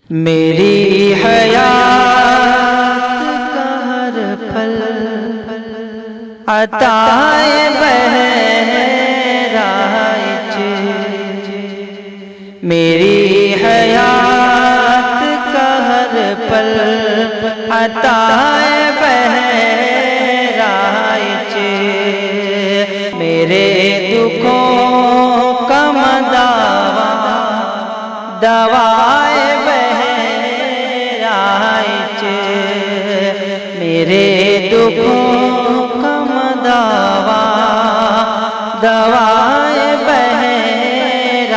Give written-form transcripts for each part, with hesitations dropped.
میری حیات کا ہر پل عطائے بہرائچ، میری حیات کا ہر پل عطائے بہرائچ، میرے دکھوں کا مداوا دوائے بہرائچ، میرے دکھوں کا مداوا دوائے بہرائچ،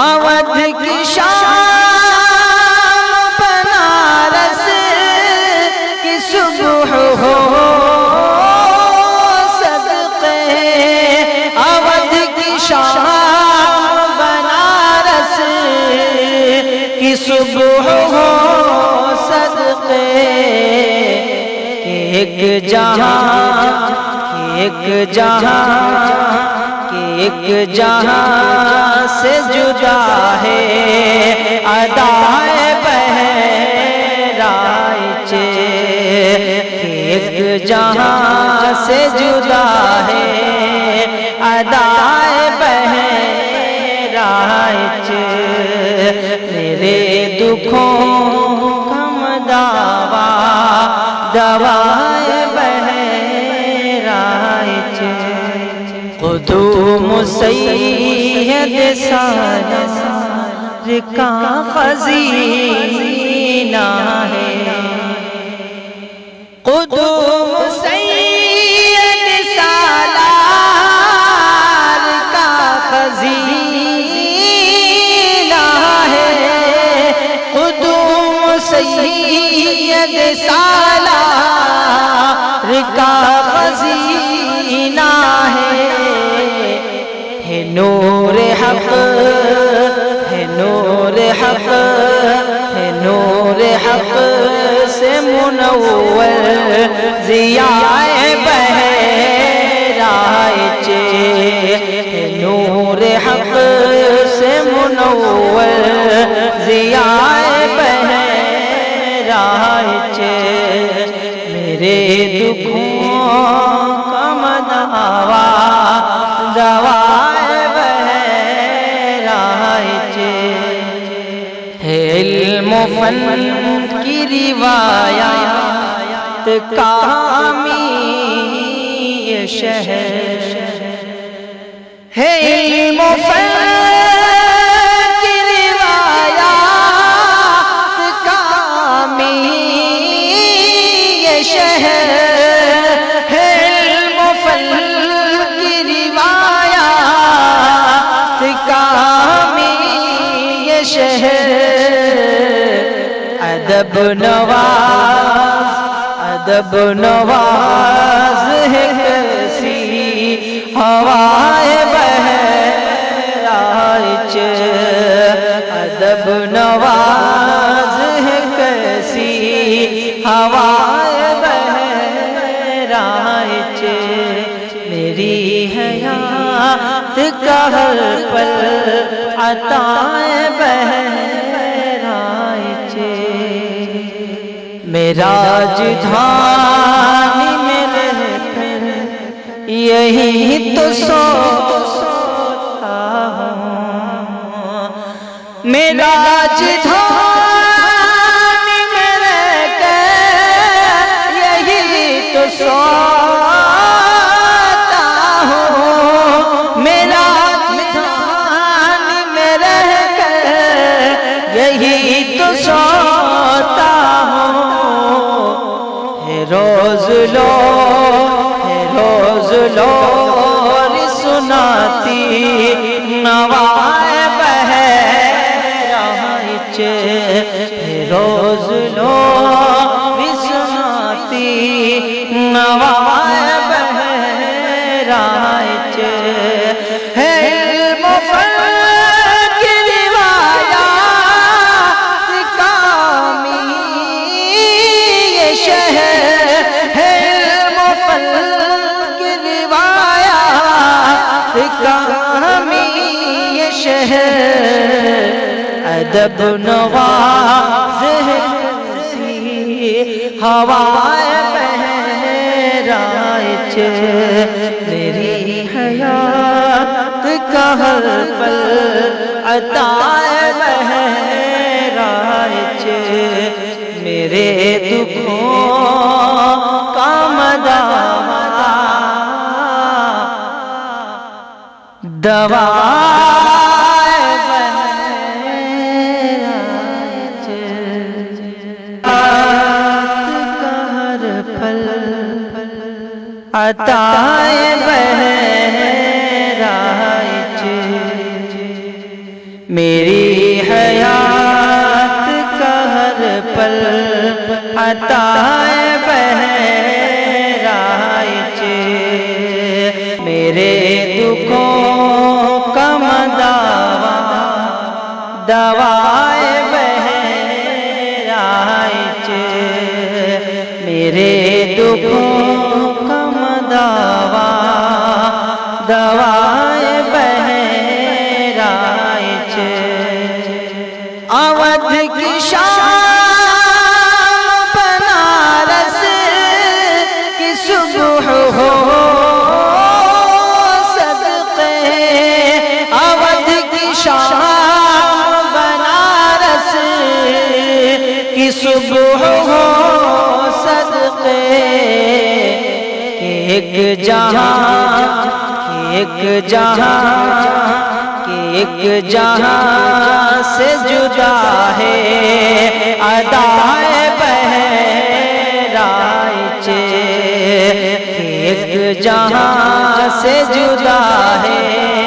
اودھ کی شام بنارس کی صبح ہو صدقے، اودھ کی شام بنارس کی صبح ہو صدقے، ایک جہاں سے جدا ہے ادائے بہرائچ، ایک جہاں سے جدا ہے ادائے بہرائچ، میرے دکھوں کا مداوا دوائے بہرائچ، قدوم سید سالار کا خزینہ ہے، قدوم سید سالار کا خزینہ ہے، قدوم سید سالار کا خزینہ ہے، نور حق ہے، نور حق ہے، نور حق سے منور ضیاء بہرائچ، ہے نور حق سے منور ضیاء بہرائچ، میرے دکھوں کا مداوا دوائے بہرائچ، ہے علم و فن کی روایات کا حامی یہ شہر، ہے علم و فن کی روایات کا حامی یہ شہر، شہر ادب نواز ہے کیسی ہوائے بہرائچ، ادب نواز ہے کیسی ہوائے بہرائچ، میری حیات کا ہر پل عطائے بہرائچ، معراج دھانی میں رہ کر یہی تو سوتا ہوں، معراج دھانی میں رہ کر یہی تو سوتا ہوں، معراج دھانی میں رہ کر یہی تو سوتا ہوں، ہے روز لو سناتی نوائے بہرائچ، ہے روز لو سناتی نوائے بہرائچ، ہے علم و فن کی روایات کا حامی یہ شہر، ہے علم و فن کی روایات ادب نواز سی ہوائے بہرائچ میری حیات کا ہر پل عطائے بہرائچ میرے دکھوں کا مداوا دوا عطائے بہرائچ میری حیات کا ہر پل عطائے بہرائچ میرے دکھوں کا مداوا دوائے بہرائچ میرے دکھوں دوائے بہرائچ اودھ کی شام بنارس کی صبح ہو صدقے اودھ کی شام بنارس کی صبح ہو صدقے ایک جہاں سے جدا ہے ادائے بہرائچ ایک جہاں سے جدا ہے